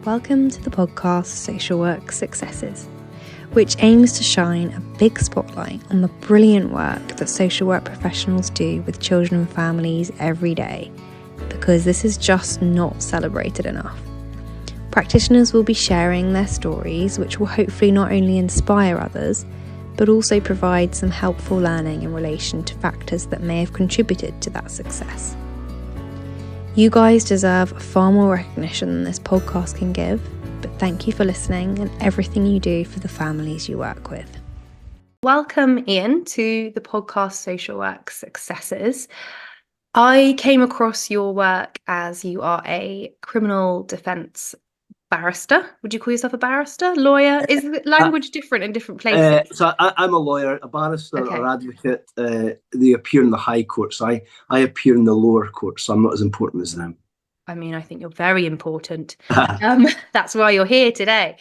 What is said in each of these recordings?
Welcome to the podcast Social Work Successes, which aims to shine a big spotlight on the brilliant work that social work professionals do with children and families every day, because this is just not celebrated enough. Practitioners will be sharing their stories, which will hopefully not only inspire others, but also provide some helpful learning in relation to factors that may have contributed to that success. You guys deserve far more recognition than this podcast can give, but thank you for listening and everything you do for the families you work with. Welcome, Iain, to the podcast Social Work Successes. I came across your work as you are a criminal defence barrister. Would you call yourself a barrister? Lawyer? Is the language different in different places? So I'm a lawyer, a barrister or advocate. They appear in the High Court. So I appear in the lower court, so I'm not as important as them. I mean, I think you're very important. That's why you're here today.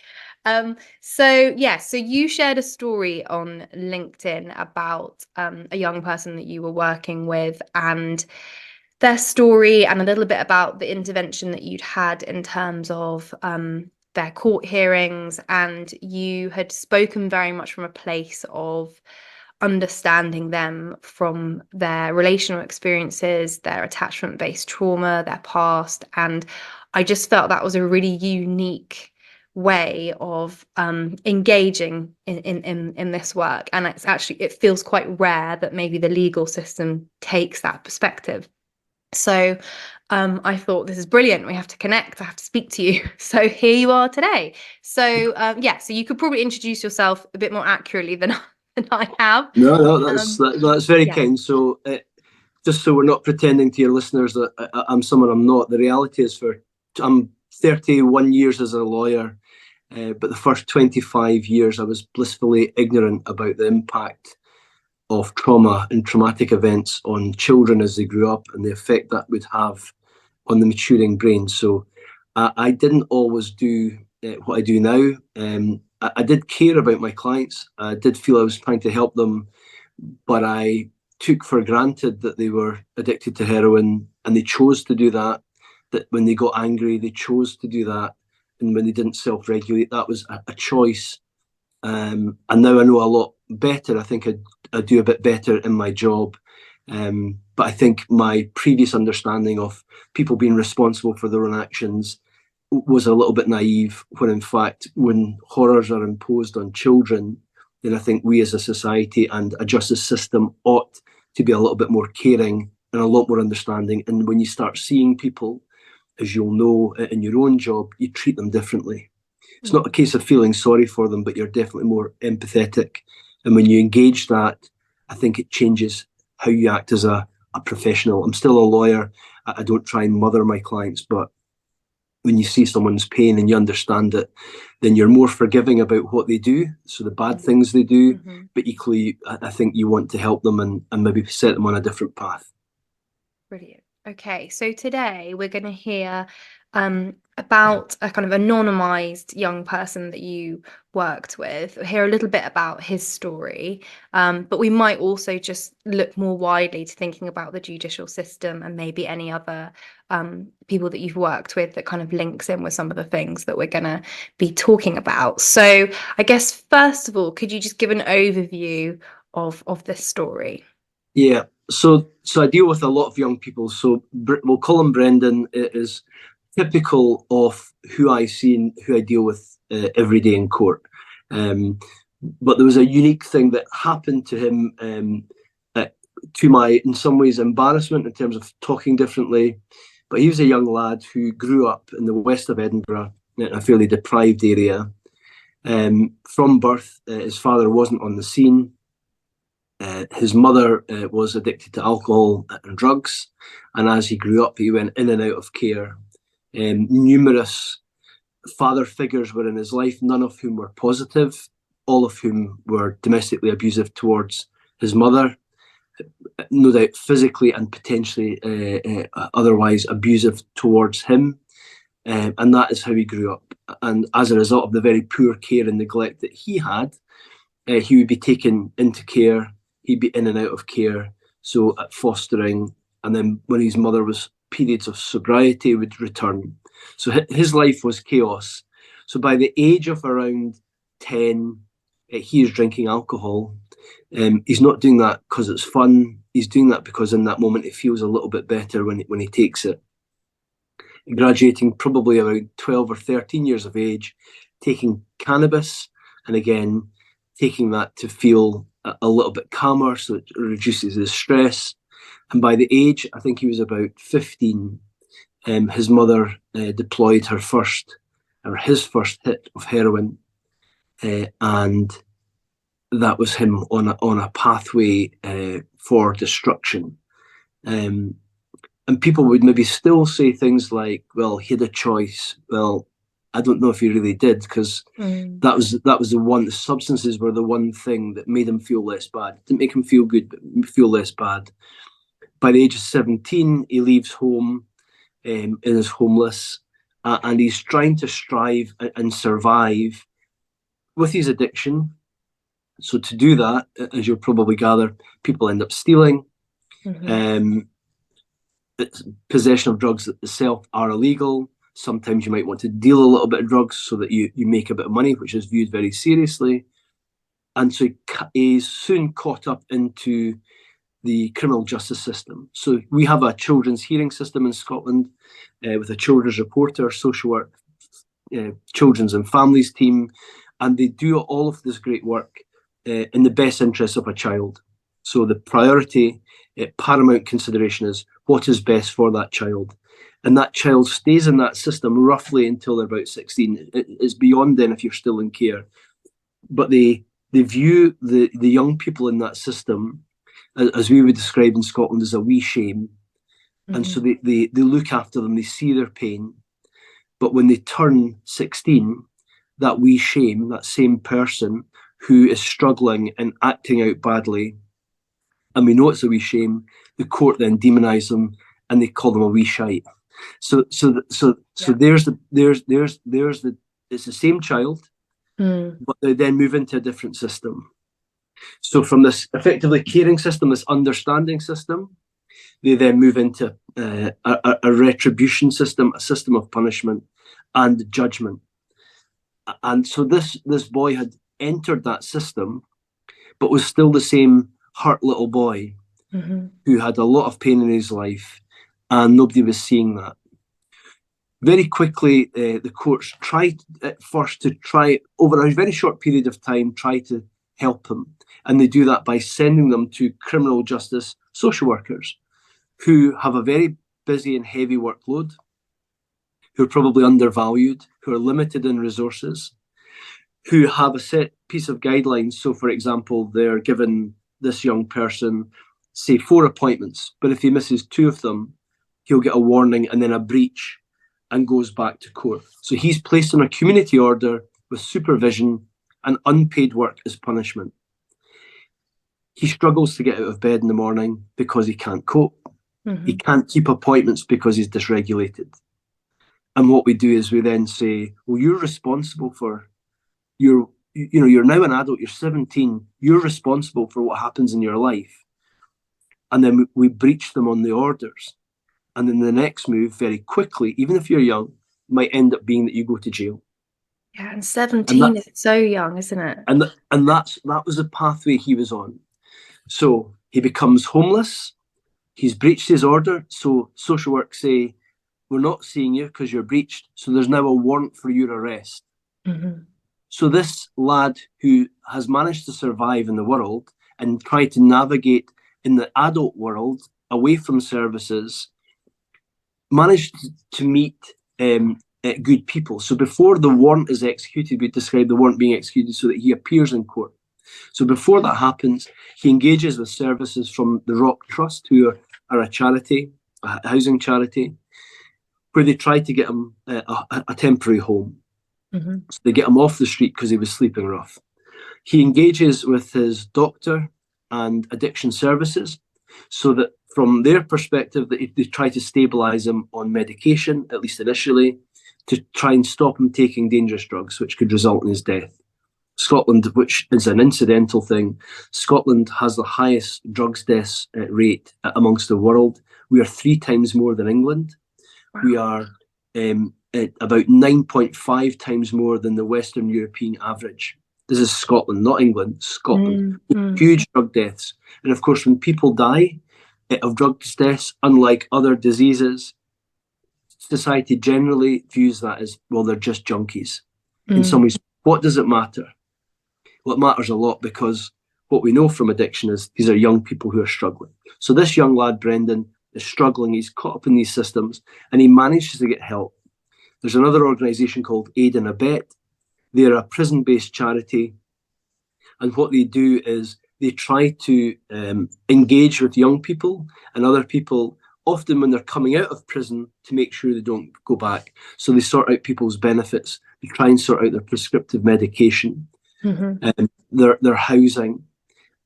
So you shared a story on LinkedIn about a young person that you were working with and their story, and a little bit about the intervention that you'd had in terms of their court hearings. And you had spoken very much from a place of understanding them from their relational experiences, their attachment-based trauma, their past. And I just felt that was a really unique way of engaging in this work. And it feels quite rare that maybe the legal system takes that perspective. So I thought, this is brilliant. We have to connect. I have to speak to you. So here you are today. So so you could probably introduce yourself a bit more accurately than I have. No, that's very kind. So just so we're not pretending to your listeners that I'm someone I'm not, the reality is I'm 31 years as a lawyer, but the first 25 years I was blissfully ignorant about the impact of trauma and traumatic events on children as they grew up and the effect that would have on the maturing brain. So I didn't always do what I do now. I did care about my clients. I did feel I was trying to help them, but I took for granted that they were addicted to heroin and they chose to do that, that when they got angry, they chose to do that. And when they didn't self-regulate, that was a choice. And now I know a lot better. I think I do a bit better in my job. But I think my previous understanding of people being responsible for their own actions was a little bit naive, when in fact, when horrors are imposed on children, then I think we as a society and a justice system ought to be a little bit more caring and a lot more understanding. And when you start seeing people, as you'll know in your own job, you treat them differently. It's not a case of feeling sorry for them, but you're definitely more empathetic. And when you engage that, I think it changes how you act as a professional. I'm still a lawyer. I don't try and mother my clients, but when you see someone's pain and you understand it, then you're more forgiving about what they do, so the bad things they do, but equally, I think you want to help them and maybe set them on a different path. Brilliant. Okay, so today we're going to hear about a kind of anonymized young person that you worked with. We'll hear a little bit about his story, but we might also just look more widely to thinking about the judicial system and maybe any other people that you've worked with that kind of links in with some of the things that we're going to be talking about. So I guess, first of all, could you just give an overview of this story? Yeah. So I deal with a lot of young people. So we'll call him Brendan. It is typical of who I see and who I deal with every day in court. But there was a unique thing that happened to him, to my, in some ways, embarrassment in terms of talking differently. But he was a young lad who grew up in the west of Edinburgh, in a fairly deprived area. From birth, his father wasn't on the scene. His mother was addicted to alcohol and drugs, and as he grew up, he went in and out of care. Numerous father figures were in his life, none of whom were positive, all of whom were domestically abusive towards his mother, no doubt physically and potentially otherwise abusive towards him. And that is how he grew up. And as a result of the very poor care and neglect that he had, he would be taken into care. He'd be in and out of care, so at fostering. And then when his mother was periods of sobriety would return. So his life was chaos. So by the age of around 10, he is drinking alcohol. He's not doing that because it's fun. He's doing that because in that moment he feels a little bit better when he takes it. Graduating probably around 12 or 13 years of age, taking cannabis, and again, taking that to feel a little bit calmer, so it reduces his stress. And by the age, I think he was about 15, his mother deployed his first hit of heroin, and that was him on a pathway for destruction. And people would maybe still say things like, well, he had a choice. Well, I don't know if he really did, because that was the substances were the one thing that made him feel less bad. It didn't make him feel good, but feel less bad. By the age of 17, he leaves home and is homeless, and he's trying to strive and survive with his addiction. So to do that, as you'll probably gather, people end up stealing. Possession of drugs itself are illegal. Sometimes you might want to deal a little bit of drugs so that you make a bit of money, which is viewed very seriously. And so he's soon caught up into the criminal justice system. So we have a children's hearing system in Scotland with a children's reporter, social work, children's and families team, and they do all of this great work in the best interest of a child. So the priority, paramount consideration is what is best for that child. And that child stays in that system roughly until they're about 16. It's beyond then if you're still in care. But they view the young people in that system, as we would describe in Scotland, as a wee shame. And so they look after them, they see their pain. But when they turn 16, that wee shame, that same person who is struggling and acting out badly, and we know it's a wee shame, the court then demonise them and they call them a wee shite. So there's the it's the same child, but they then move into a different system. So from this effectively caring system, this understanding system, they then move into a retribution system, a system of punishment and judgment. And so this boy had entered that system, but was still the same hurt little boy who had a lot of pain in his life, and nobody was seeing that. Very quickly, the courts tried at first to try, over a very short period of time, try to help him. And they do that by sending them to criminal justice social workers who have a very busy and heavy workload, who are probably undervalued, who are limited in resources, who have a set piece of guidelines. So, for example, they're given this young person, say, 4 appointments, but if he misses 2 of them, he'll get a warning and then a breach and goes back to court. So he's placed on a community order with supervision and unpaid work as punishment. He struggles to get out of bed in the morning because he can't cope. He can't keep appointments because he's dysregulated. And what we do is we then say, well, you're responsible for you're now an adult, you're 17, you're responsible for what happens in your life. And then we breach them on the orders. And then the next move, very quickly, even if you're young, might end up being that you go to jail. Yeah, and 17 is so young, isn't it? And that was the pathway he was on. So he becomes homeless. He's breached his order. So social work say, we're not seeing you because you're breached. So there's now a warrant for your arrest. So this lad who has managed to survive in the world and try to navigate in the adult world away from services, managed to meet good people. So before the warrant is executed, we describe the warrant being executed so that he appears in court. So before that happens, he engages with services from the Rock Trust, who are a charity, a housing charity, where they try to get him a temporary home. So they get him off the street because he was sleeping rough. He engages with his doctor and addiction services so that from their perspective, they try to stabilise him on medication, at least initially, to try and stop him taking dangerous drugs, which could result in his death. Scotland, which is an incidental thing, Scotland has the highest drugs deaths rate amongst the world. we are 3 times more than England. Wow. We are at about 9.5 times more than the Western European average. This is Scotland, not England, Scotland. Huge drug deaths. And of course, when people die of drug deaths, unlike other diseases, society generally views that as, well, they're just junkies. In some ways, what does it matter? Well, it matters a lot, because what we know from addiction is these are young people who are struggling. So this young lad, Brendan, is struggling. He's caught up in these systems, and he manages to get help. There's another organisation called Aid and Abet. They're a prison-based charity, and what they do is they try to engage with young people and other people, often when they're coming out of prison, to make sure they don't go back. So they sort out people's benefits. They try and sort out their prescriptive medication, their housing,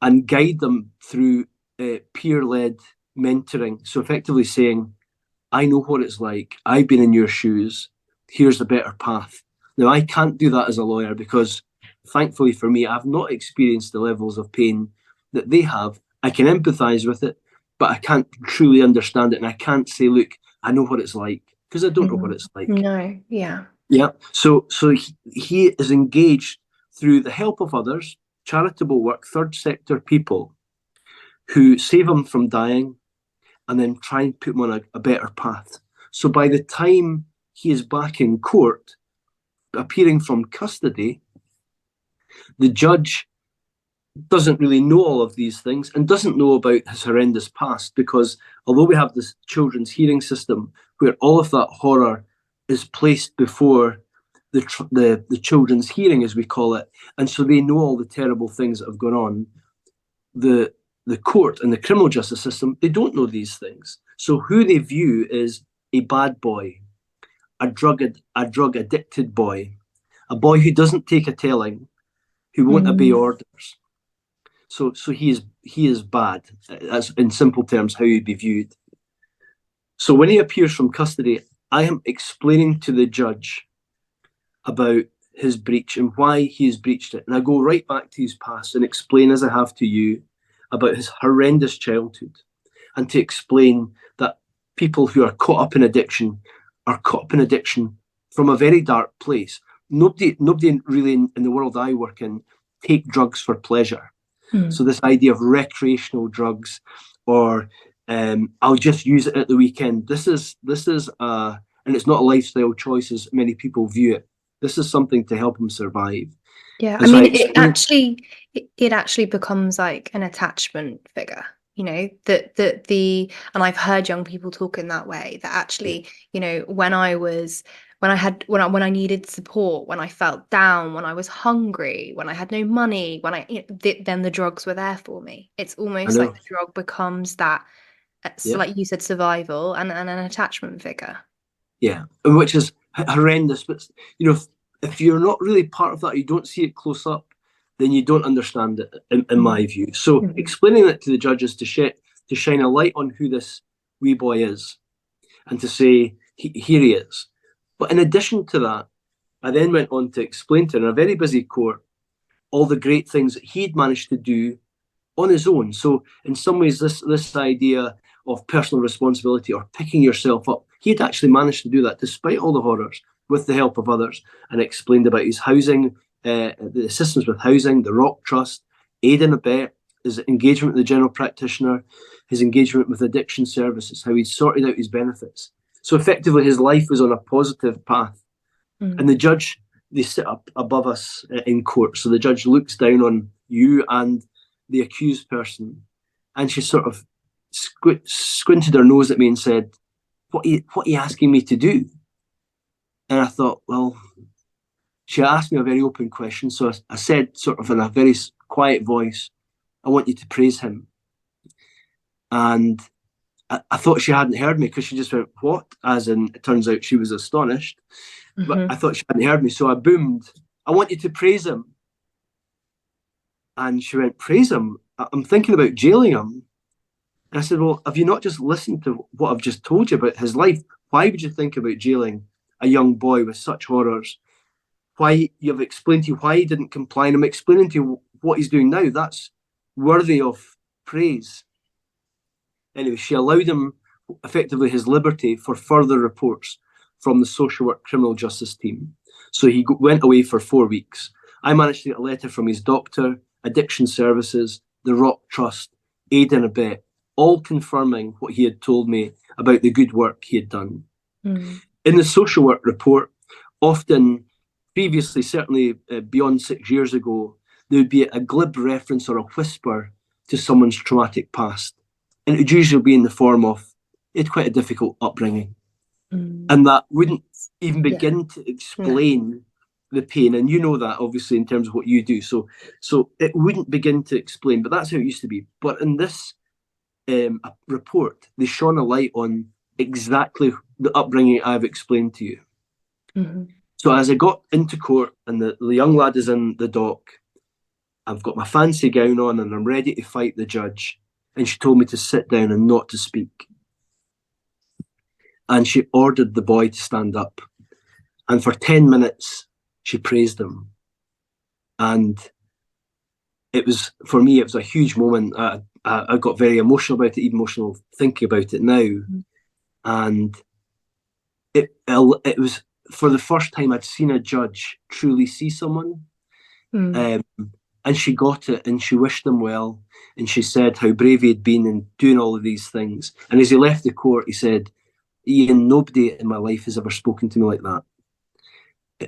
and guide them through peer-led mentoring. So effectively saying, I know what it's like. I've been in your shoes. Here's a better path. Now, I can't do that as a lawyer because, thankfully for me, I've not experienced the levels of pain that they have. I can empathise with it, but I can't truly understand it. And I can't say, look, I know what it's like, because I don't know what it's like. No, yeah. Yeah. So he is engaged through the help of others, charitable work, third sector people who save him from dying and then try and put him on a better path. So by the time he is back in court, appearing from custody, the judge doesn't really know all of these things and doesn't know about his horrendous past, because although we have this children's hearing system where all of that horror is placed before the children's hearing, as we call it, and so they know all the terrible things that have gone on, the court and the criminal justice system, they don't know these things. So who they view is a bad boy, a drug addicted boy, a boy who doesn't take a telling, who won't obey orders. So he is bad. That's, in simple terms, how he'd be viewed. So when he appears from custody, I am explaining to the judge about his breach and why he has breached it. And I go right back to his past and explain, as I have to you, about his horrendous childhood, and to explain that people who are caught up in addiction are caught up in addiction from a very dark place. Nobody really in the world I work in take drugs for pleasure. So this idea of recreational drugs, or I'll just use it at the weekend. This is and it's not a lifestyle choice as many people view it. This is something to help them survive. Yeah, And I mean, it actually becomes like an attachment figure, you know, and I've heard young people talk in that way, that actually, you know, when I needed support, when I felt down, when I was hungry, when I had no money, then the drugs were there for me. It's almost like the drug becomes that, like you said, survival and an attachment figure. Yeah, which is horrendous. But, you know, if you're not really part of that, you don't see it close up, then you don't understand it, in my view. So explaining it to the judges to shine a light on who this wee boy is, and to say, here he is. But in addition to that, I then went on to explain to her in a very busy court all the great things that he'd managed to do on his own. So in some ways, this idea of personal responsibility or picking yourself up, he'd actually managed to do that despite all the horrors, with the help of others, and explained about his housing, the assistance with housing, the Rock Trust, Aid and Abet, his engagement with the general practitioner, his engagement with addiction services, how he'd sorted out his benefits. So effectively, his life was on a positive path. And the judge, they sit up above us in court. So the judge looks down on you and the accused person, and she sort of squinted her nose at me and said, what are you asking me to do? And I thought, well, she asked me a very open question. So I said, sort of in a very quiet voice, I want you to praise him. And I thought she hadn't heard me, because she just went, what? As in, it turns out she was astonished. But I thought she hadn't heard me. So I boomed, I want you to praise him. And she went, praise him? I'm thinking about jailing him. And I said, well, have you not just listened to what I've just told you about his life? Why would you think about jailing a young boy with such horrors? Why, you've explained to you why he didn't comply, and I'm explaining to you what he's doing now. That's worthy of praise. Anyway, she allowed him effectively his liberty for further reports from the social work criminal justice team. So he went away for 4 weeks. I managed to get a letter from his doctor, addiction services, the Rock Trust, Aid and Abet, all confirming what he had told me about the good work he had done. Mm. In the social work report, often previously, certainly beyond 6 years ago, there would be a glib reference or a whisper to someone's traumatic past. And it would usually be in the form of, it had quite a difficult upbringing. Mm. And that wouldn't even begin to explain the pain. And you know that, obviously, in terms of what you do. So it wouldn't begin to explain, but that's how it used to be. But in this report, they shone a light on exactly the upbringing I've explained to you. Mm-hmm. So as I got into court and the young lad is in the dock, I've got my fancy gown on and I'm ready to fight the judge. And she told me to sit down and not to speak. And she ordered the boy to stand up. And for 10 minutes, she praised him. And it was, for me, it was a huge moment. I got very emotional about it, even emotional thinking about it now. Mm-hmm. And it was, for the first time, I'd seen a judge truly see someone. Mm. And she got it, and she wished him well. And she said how brave he had been in doing all of these things. And as he left the court, he said, Iain, nobody in my life has ever spoken to me like that.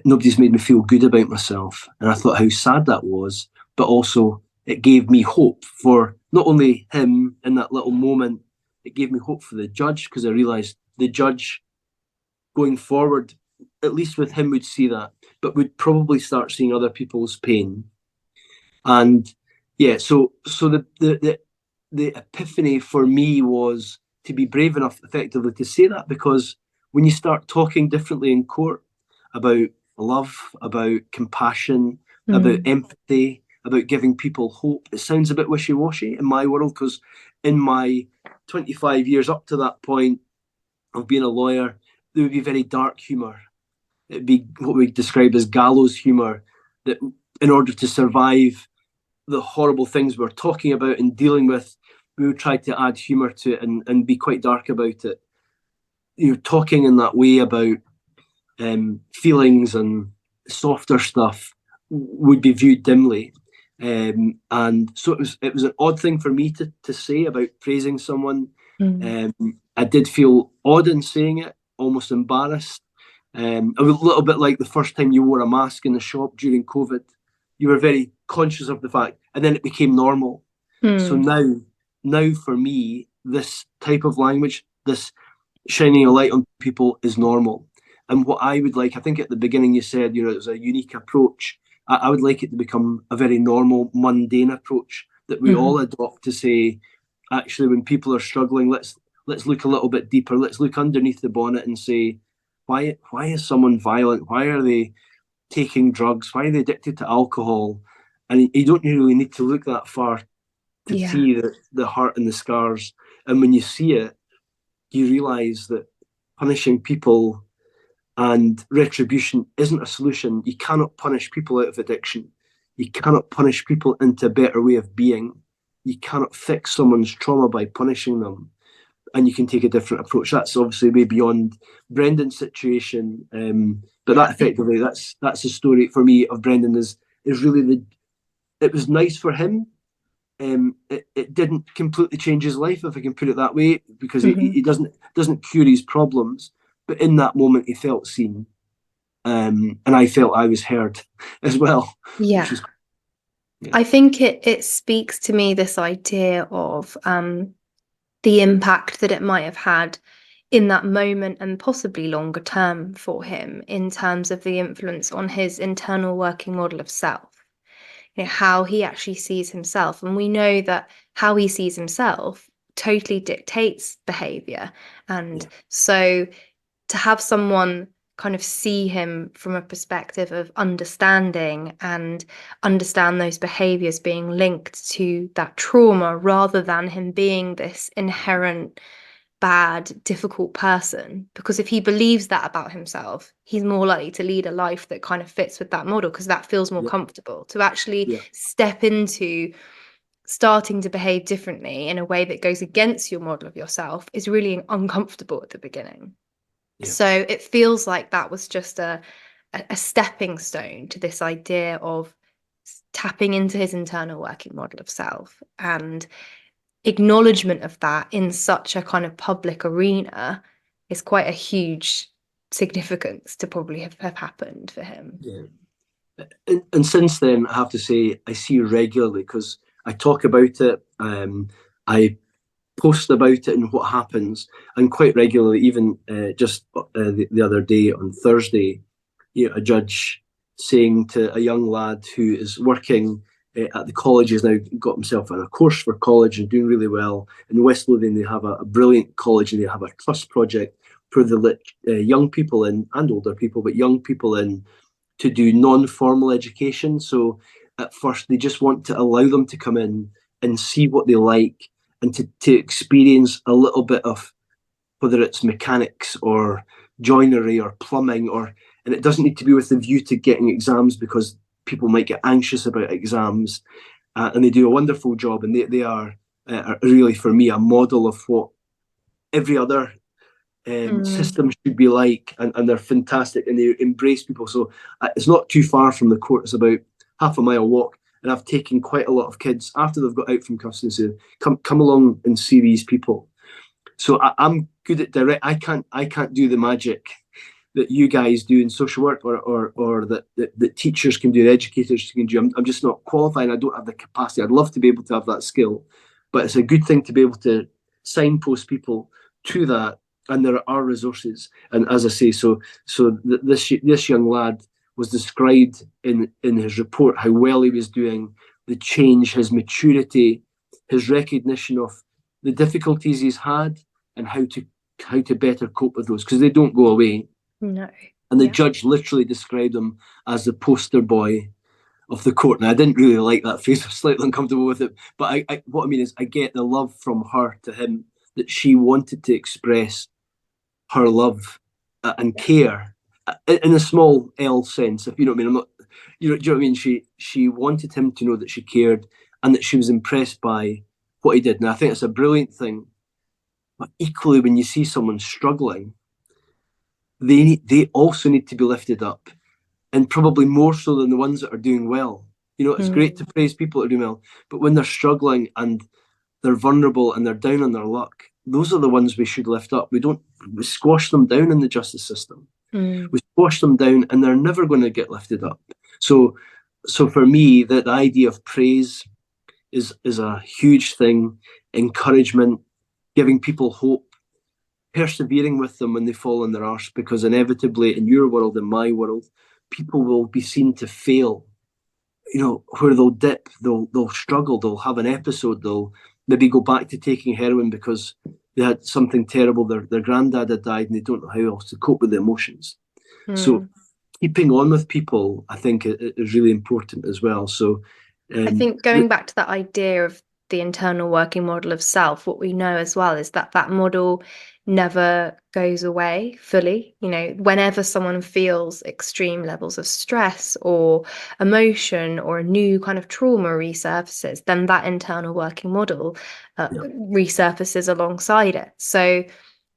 Nobody's made me feel good about myself. And I thought how sad that was, but also it gave me hope for not only him in that little moment, it gave me hope for the judge, because I realised the judge going forward, at least with him, would see that, but would probably start seeing other people's pain. And yeah, so the epiphany for me was to be brave enough effectively to say that, because when you start talking differently in court about love, about compassion, about empathy, about giving people hope, it sounds a bit wishy-washy in my world, because in my 25 years up to that point of being a lawyer, there would be very dark humour. It'd be what we describe as gallows humour, that in order to survive the horrible things we're talking about and dealing with, we would try to add humour to it and be quite dark about it. You're talking in that way about feelings and softer stuff would be viewed dimly. And so it was an odd thing for me to say about praising someone. I did feel odd in saying it, almost embarrassed. It was a little bit like the first time you wore a mask in the shop during COVID. You were very conscious of the fact, and then it became normal. So now for me, this type of language, this shining a light on people, is normal. And what I would like, I think at the beginning you said, it was a unique approach. I would like it to become a very normal, mundane approach that we all adopt, to say, actually, when people are struggling, let's look a little bit deeper. Let's look underneath the bonnet and say, why is someone violent? Why are they taking drugs? Why are they addicted to alcohol? And you don't really need to look that far to see the hurt and the scars. And when you see it, you realise that punishing people and retribution isn't a solution. You cannot punish people out of addiction. You cannot punish people into a better way of being. You cannot fix someone's trauma by punishing them. And you can take a different approach. That's obviously way beyond Brendan's situation. But that effectively, that's the story for me of Brendan, is really it was nice for him. It didn't completely change his life, if I can put it that way, because he doesn't cure his problems. But in that moment, he felt seen, and I felt I was heard as well. Yeah. I think it speaks to me, this idea of the impact that it might have had in that moment, and possibly longer term for him, in terms of the influence on his internal working model of self. How he actually sees himself. And we know that how he sees himself totally dictates behavior. And so to have someone kind of see him from a perspective of understanding and understand those behaviors being linked to that trauma, rather than him being this inherent bad, difficult person, because if he believes that about himself, he's more likely to lead a life that kind of fits with that model, because that feels more comfortable. To actually step into starting to behave differently in a way that goes against your model of yourself is really uncomfortable at the beginning. Yeah. So it feels like that was just a stepping stone to this idea of tapping into his internal working model of self, and acknowledgement of that in such a kind of public arena is quite a huge significance to probably have happened for him. Yeah. And since then, I have to say, I see regularly, because I talk about it, I post about it and what happens, and quite regularly, even just the other day on Thursday, a judge saying to a young lad who is working at the college, has now got himself on a course for college and doing really well. In West Lothian, they have a brilliant college, and they have a trust project for the young people in, and older people, but young people in, to do non-formal education. So at first they just want to allow them to come in and see what they like, and to experience a little bit of, whether it's mechanics or joinery or plumbing, and it doesn't need to be with the view to getting exams, because people might get anxious about exams, and they do a wonderful job, and they are really, for me, a model of what every other system should be like, and they're fantastic, and they embrace people. So it's not too far from the court. It's about half a mile walk, and I've taken quite a lot of kids after they've got out from custody, and said, come along and see these people. So I'm good at direct. I can't do the magic that you guys do in social work, or that teachers can do, educators can do. I'm just not qualified. I don't have the capacity. I'd love to be able to have that skill, but it's a good thing to be able to signpost people to that. And there are resources. And as I say, so this young lad was described in his report how well he was doing, the change, his maturity, his recognition of the difficulties he's had, and how to better cope with those, because they don't go away. No. And the judge literally described him as the poster boy of the court. And I didn't really like that phrase. I'm slightly uncomfortable with it. But what I mean is, I get the love from her to him, that she wanted to express her love and care in a small L sense, if you know what I mean. I'm not, do you know what I mean? She wanted him to know that she cared, and that she was impressed by what he did. And I think it's a brilliant thing. But equally, when you see someone struggling, they also need to be lifted up, and probably more so than the ones that are doing well. It's great to praise people that are doing well, but when they're struggling and they're vulnerable and they're down on their luck, those are the ones we should lift up. We squash them down in the justice system. We squash them down, and they're never going to get lifted up. So for me, the idea of praise is a huge thing. Encouragement, giving people hope, persevering with them when they fall on their arse, because inevitably, in your world, in my world, people will be seen to fail. Where they'll dip, they'll struggle, they'll have an episode, they'll maybe go back to taking heroin because they had something terrible, their granddad had died, and they don't know how else to cope with the emotions. So keeping on with people, I think, is really important as well. So I think going back to that idea of the internal working model of self, what we know as well is that model never goes away fully. Whenever someone feels extreme levels of stress or emotion, or a new kind of trauma resurfaces, then that internal working model resurfaces alongside it. So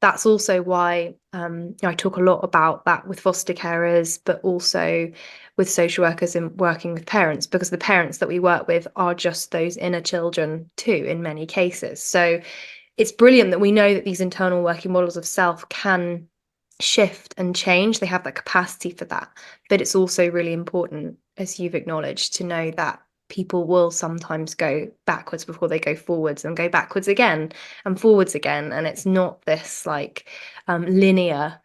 that's also why I talk a lot about that with foster carers, but also with social workers and working with parents, because the parents that we work with are just those inner children too, in many cases. So it's brilliant that we know that these internal working models of self can shift and change. They have that capacity for that. But it's also really important, as you've acknowledged, to know that people will sometimes go backwards before they go forwards, and go backwards again and forwards again. And it's not this linear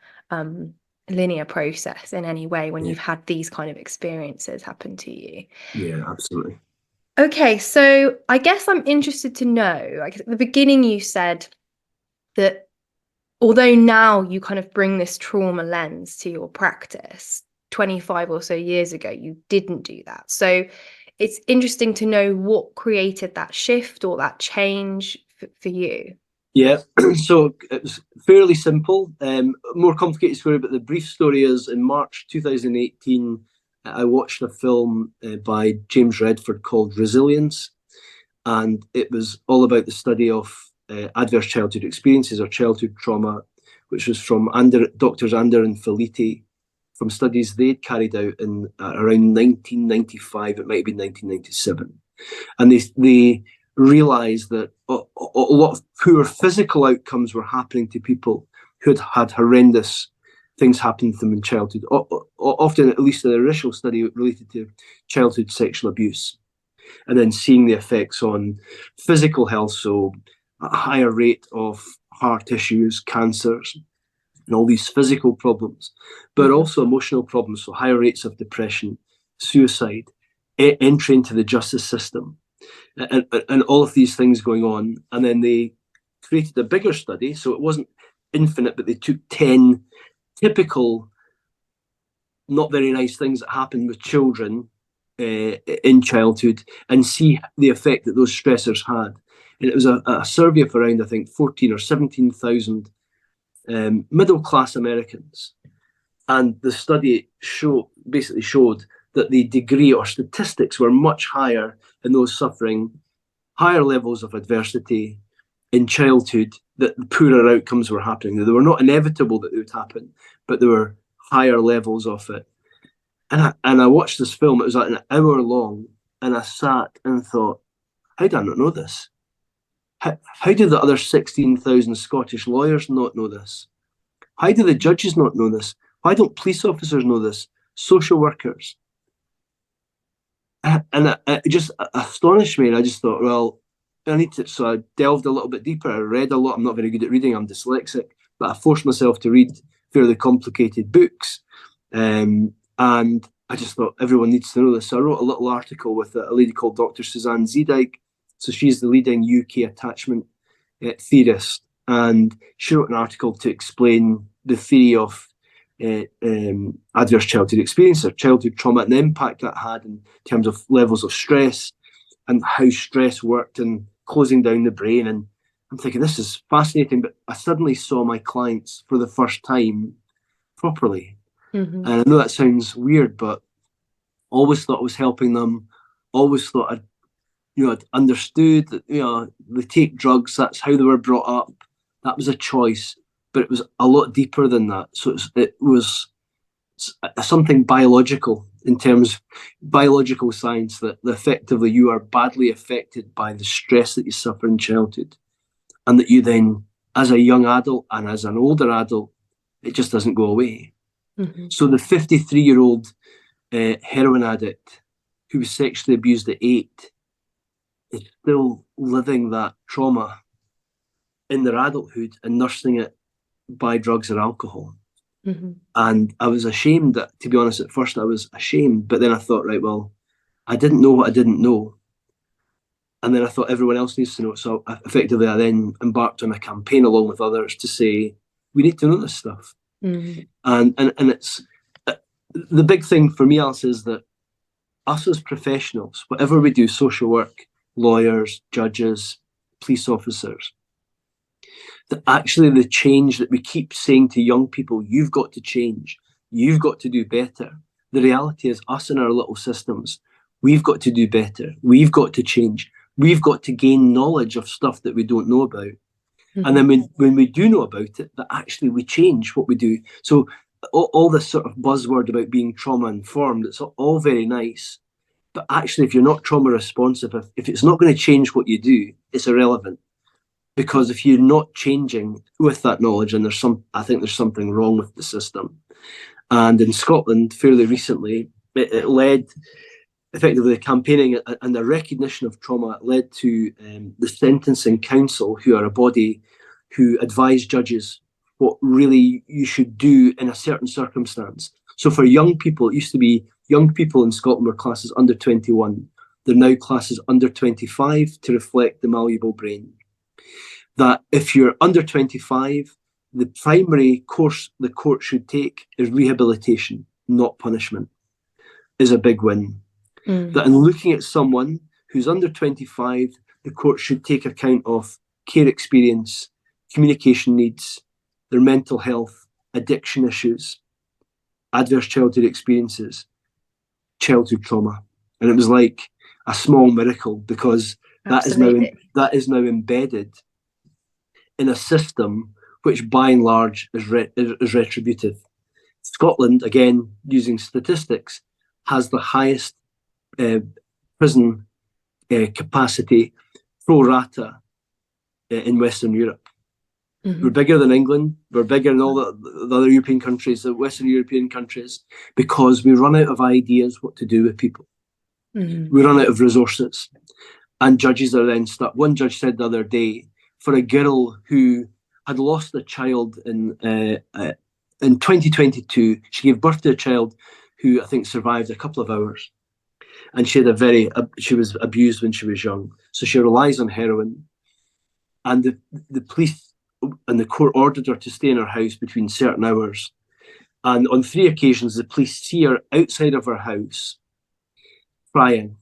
process in any way when you've had these kind of experiences happen to you. Yeah, absolutely. Okay, so I guess I'm interested to know, like at the beginning you said that although now you kind of bring this trauma lens to your practice, 25 or so years ago you didn't do that. So it's interesting to know what created that shift or that change for you. Yeah, so it was fairly simple. More complicated story, but the brief story is, in March 2018, I watched a film by James Redford called Resilience. And it was all about the study of adverse childhood experiences or childhood trauma, which was from Doctors Ander and Filiti, from studies they'd carried out in around 1995, it might have been 1997. And they realised that a lot of poor physical outcomes were happening to people who had had horrendous things happen to them in childhood, often, at least in the initial study, related to childhood sexual abuse. And then seeing the effects on physical health, so a higher rate of heart issues, cancers, and all these physical problems, but also emotional problems, so higher rates of depression, suicide, entry into the justice system, and all of these things going on. And then they created a bigger study, so it wasn't infinite, but they took 10 typical, not very nice things that happen with children in childhood, and see the effect that those stressors had. And it was a survey of around, I think, 14 or 17,000 middle-class Americans. And the study basically showed that the degree or statistics were much higher in those suffering higher levels of adversity in childhood, that the poorer outcomes were happening. They were not inevitable that they would happen, but there were higher levels of it. And I watched this film, it was like an hour long, and I sat and thought, how did I not know this? How did the other 16,000 Scottish lawyers not know this? How do the judges not know this? Why don't police officers know this? Social workers? And it just astonished me. And I just thought, well, I need to. So I delved a little bit deeper. I read a lot. I'm not very good at reading. I'm dyslexic, but I forced myself to read fairly complicated books. And I just thought everyone needs to know this. So I wrote a little article with a lady called Dr. Suzanne Zeedyk. So she's the leading UK attachment theorist. And she wrote an article to explain the theory of adverse childhood experience or childhood trauma and the impact that had in terms of levels of stress and how stress worked in closing down the brain. And I'm thinking, this is fascinating. But I suddenly saw my clients for the first time properly. And I know that sounds weird, but always thought I was helping them. Always thought I'd understood that, they take drugs. That's how they were brought up. That was a choice, but it was a lot deeper than that. So it was something biological, in terms of biological science, that effectively you are badly affected by the stress that you suffer in childhood, and that you then, as a young adult and as an older adult, it just doesn't go away. So the 53-year-old heroin addict who was sexually abused at 8 is still living that trauma in their adulthood and nursing it by drugs or alcohol. And I was ashamed that, to be honest, at first I was ashamed, but then I thought, right, well, I didn't know what I didn't know. And then I thought everyone else needs to know. So effectively, I then embarked on a campaign along with others to say, we need to know this stuff. And it's the big thing for me, Alice, is that us as professionals, whatever we do, social work, lawyers, judges, police officers, that actually the change that we keep saying to young people, you've got to change, you've got to do better. The reality is, us in our little systems, we've got to do better. We've got to change. We've got to gain knowledge of stuff that we don't know about. And then when we do know about it, that actually we change what we do. So all this sort of buzzword about being trauma informed, it's all very nice. But actually, if you're not trauma responsive, if it's not going to change what you do, it's irrelevant. Because if you're not changing with that knowledge, and I think there's something wrong with the system. And in Scotland, fairly recently, it led, effectively, the campaigning and the recognition of trauma led to the Sentencing Council, who are a body who advise judges what really you should do in a certain circumstance. So for young people, it used to be young people in Scotland were classes under 21. They're now classes under 25 to reflect the malleable brain. That if you're under 25, the primary course the court should take is rehabilitation, not punishment, is a big win. That in looking at someone who's under 25, the court should take account of care experience, communication needs, their mental health, addiction issues, adverse childhood experiences, childhood trauma. And it was like a small miracle, because Absolutely. That is now embedded in a system which, by and large, is retributive. Scotland, again using statistics, has the highest prison capacity pro rata in Western Europe. We're bigger than England. We're bigger than all the other European countries, the Western European countries, because we run out of ideas what to do with people. We run out of resources. And judges are then stuck. One judge said the other day, for a girl who had lost a child in 2022, she gave birth to a child who I think survived a couple of hours. And she was abused when she was young. So she relies on heroin. And the police and the court ordered her to stay in her house between certain hours. And on 3 occasions, the police see her outside of her house crying.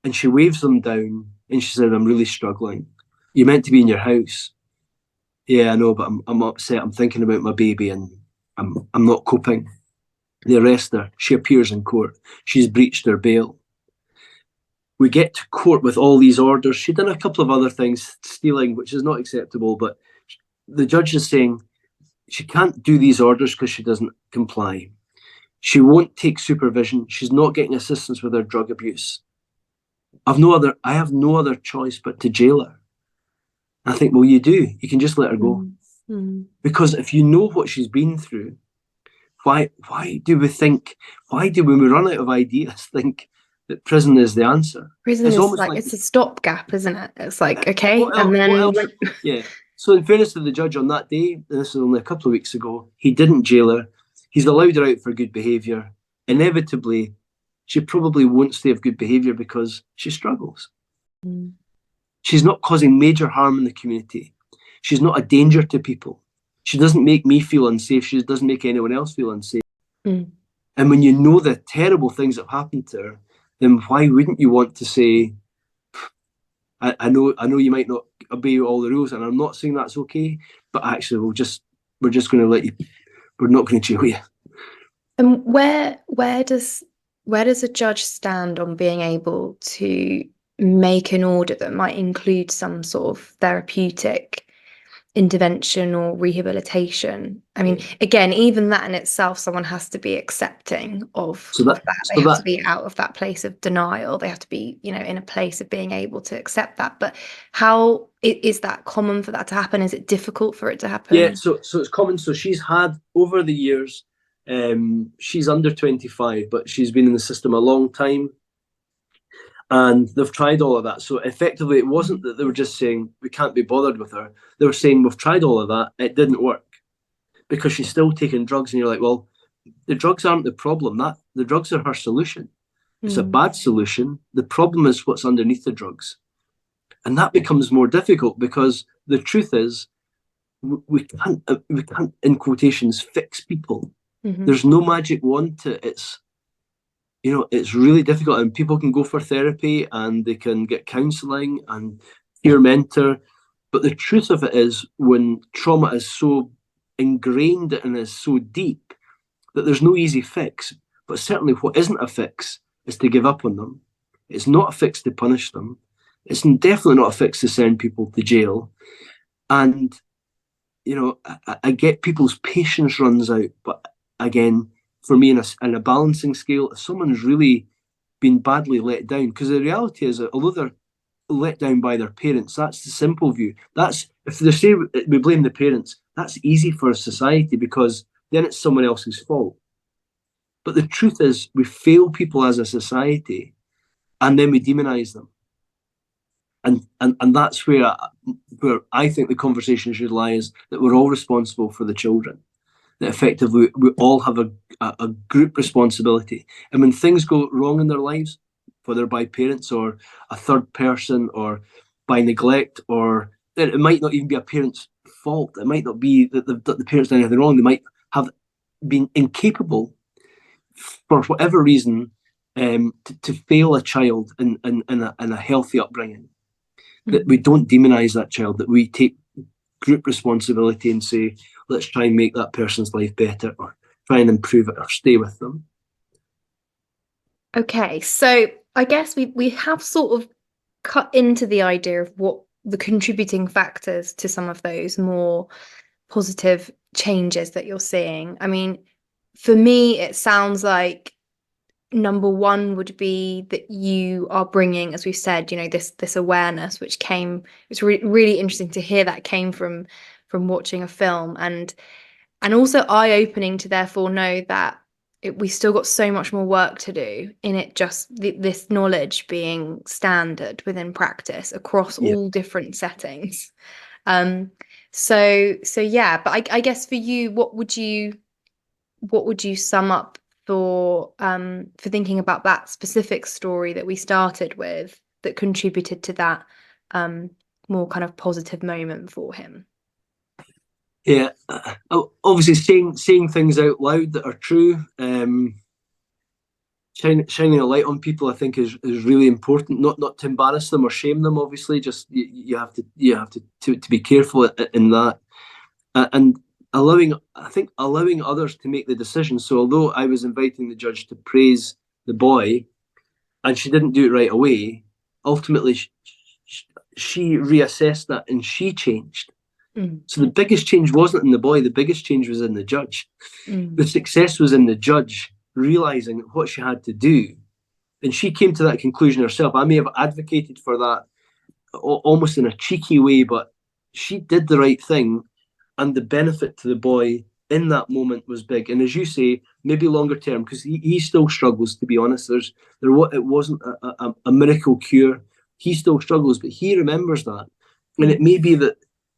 And she waves them down and she said, "I'm really struggling. You're meant to be in your house." "Yeah, I know, but I'm upset. I'm thinking about my baby and I'm not coping." They arrest her. She appears in court. She's breached her bail. We get to court with all these orders. She'd done a couple of other things, stealing, which is not acceptable, but the judge is saying she can't do these orders because she doesn't comply. She won't take supervision. She's not getting assistance with her drug abuse. I have no other choice but to jail her. I think, well, you do. You can just let her go. Because if you know what she's been through, why do we, when we run out of ideas, think that prison is the answer? Prison is like it's a stopgap, isn't it? It's like, okay, and then yeah. So in fairness to the judge on that day, and this was only a couple of weeks ago, he didn't jail her. He's allowed her out for good behaviour. Inevitably, she probably won't stay of good behaviour because she struggles. She's not causing major harm in the community. She's not a danger to people. She doesn't make me feel unsafe. She doesn't make anyone else feel unsafe. And when you know the terrible things that have happened to her, then why wouldn't you want to say, I know you might not obey all the rules, and I'm not saying that's okay, but actually we're just going to let you, we're not going to jail you. And where does a judge stand on being able to make an order that might include some sort of therapeutic intervention or rehabilitation? I mean, again, even that in itself, someone has to be accepting of that. They have to be out of that place of denial. They have to be, in a place of being able to accept that. But how is that common for that to happen? Is it difficult for it to happen? Yeah, so it's common. So she's had, over the years, she's under 25, but she's been in the system a long time. And they've tried all of that. So effectively, it wasn't that they were just saying, we can't be bothered with her. They were saying, we've tried all of that. It didn't work because she's still taking drugs. And you're like, well, the drugs aren't the problem. The drugs are her solution. It's a bad solution. The problem is what's underneath the drugs. And that becomes more difficult because the truth is, we can't, in quotations, fix people. There's no magic wand to it. It's really difficult, and people can go for therapy and they can get counselling and peer mentor. But the truth of it is, when trauma is so ingrained and is so deep, that there's no easy fix. But certainly what isn't a fix is to give up on them. It's not a fix to punish them. It's definitely not a fix to send people to jail. And, I get people's patience runs out. But again, for me, in a balancing scale, if someone's really been badly let down, because the reality is that although they're let down by their parents, that's the simple view. That's, if they say we blame the parents, that's easy for a society because then it's someone else's fault. But the truth is, we fail people as a society, and then we demonise them. And that's where I think the conversation should lie, is that we're all responsible for the children. That effectively we all have a group responsibility. And when things go wrong in their lives, whether by parents or a third person or by neglect, or it might not even be a parent's fault. It might not be that the parents done anything wrong. They might have been incapable for whatever reason to fail a child in a healthy upbringing. That we don't demonise that child, that we take group responsibility and say, let's try and make that person's life better, or try and improve it, or stay with them. Okay, so I guess we have sort of cut into the idea of what the contributing factors to some of those more positive changes that you're seeing. I mean, for me, it sounds like number one would be that you are bringing, as we said, this awareness, which came. It's really interesting to hear that came from watching a film, and also eye-opening to therefore know that we still got so much more work to do in it, just this knowledge being standard within practice across all different settings. So yeah, but I guess for you, what would you sum up for thinking about that specific story that we started with that contributed to that more kind of positive moment for him? Yeah, obviously saying things out loud that are true, shining a light on people, I think is really important. Not to embarrass them or shame them. Obviously, just you have to be careful in that, and allowing others to make the decision. So although I was inviting the judge to praise the boy, and she didn't do it right away, ultimately she reassessed that and she changed. So the biggest change wasn't in the boy, the biggest change was in the judge. The success was in the judge realizing what she had to do. And she came to that conclusion herself. I may have advocated for that almost in a cheeky way, but she did the right thing. And the benefit to the boy in that moment was big. And as you say, maybe longer term, because he still struggles, to be honest. It wasn't a miracle cure. He still struggles, but he remembers that. And it may be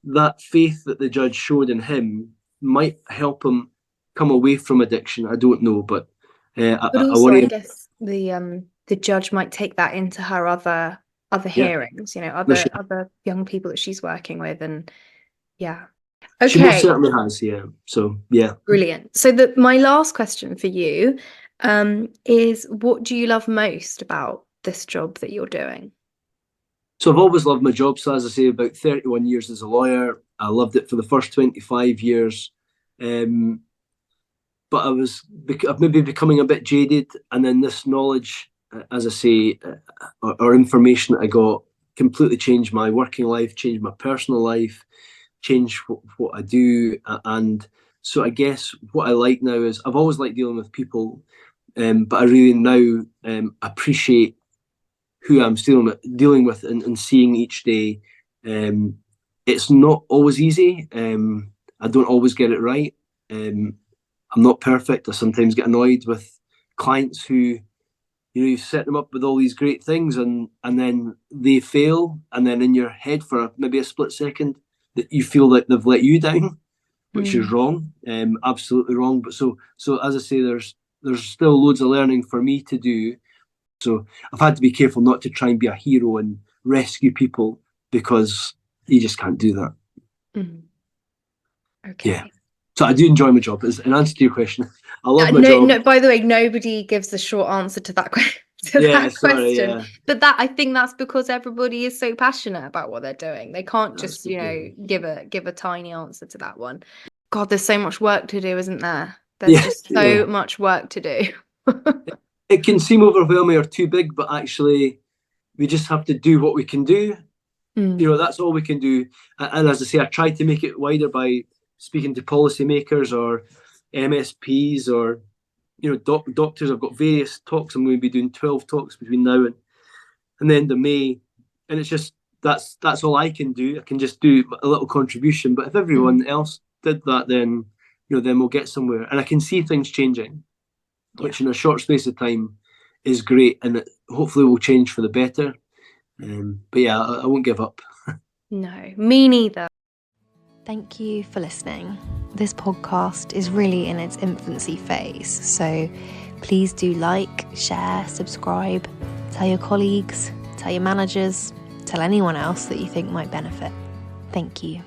that faith that the judge showed in him might help him come away from addiction. I don't know, but I guess the judge might take that into her other hearings, other young people that she's working with, and yeah. Okay. She most certainly has, yeah. So yeah. Brilliant. So my last question for you is, what do you love most about this job that you're doing? So I've always loved my job. So as I say, about 31 years as a lawyer. I loved it for the first 25 years. But I'm maybe becoming a bit jaded. And then this knowledge, as I say, or information that I got completely changed my working life, changed my personal life, changed what I do. And so I guess what I like now is I've always liked dealing with people, but I really now appreciate who I'm dealing with and seeing each day. It's not always easy. I don't always get it right. I'm not perfect. I sometimes get annoyed with clients who, you set them up with all these great things and then they fail. And then in your head for maybe a split second that you feel like they've let you down, which is wrong, absolutely wrong. But so as I say, there's still loads of learning for me to do. So I've had to be careful not to try and be a hero and rescue people, because you just can't do that. Okay. Yeah. So I do enjoy my job. As an answer to your question, I love my job. No, by the way, nobody gives the short answer to that question. Yeah. But I think that's because everybody is so passionate about what they're doing. They can't just, give a tiny answer to that one. God, there's so much work to do, isn't there? There's just so much work to do. It can seem overwhelming or too big, but actually we just have to do what we can do. That's all we can do. And as I say, I tried to make it wider by speaking to policymakers or MSPs or doctors. I've got various talks. I'm going to be doing 12 talks between now and the end of May, and it's just that's all I can do. I can just do a little contribution, but if everyone else did that, then then we'll get somewhere. And I can see things changing, which in a short space of time is great, and it hopefully will change for the better. But yeah, I won't give up. No, me neither. Thank you for listening. This podcast is really in its infancy phase, so please do like, share, subscribe, tell your colleagues, tell your managers, tell anyone else that you think might benefit. Thank you.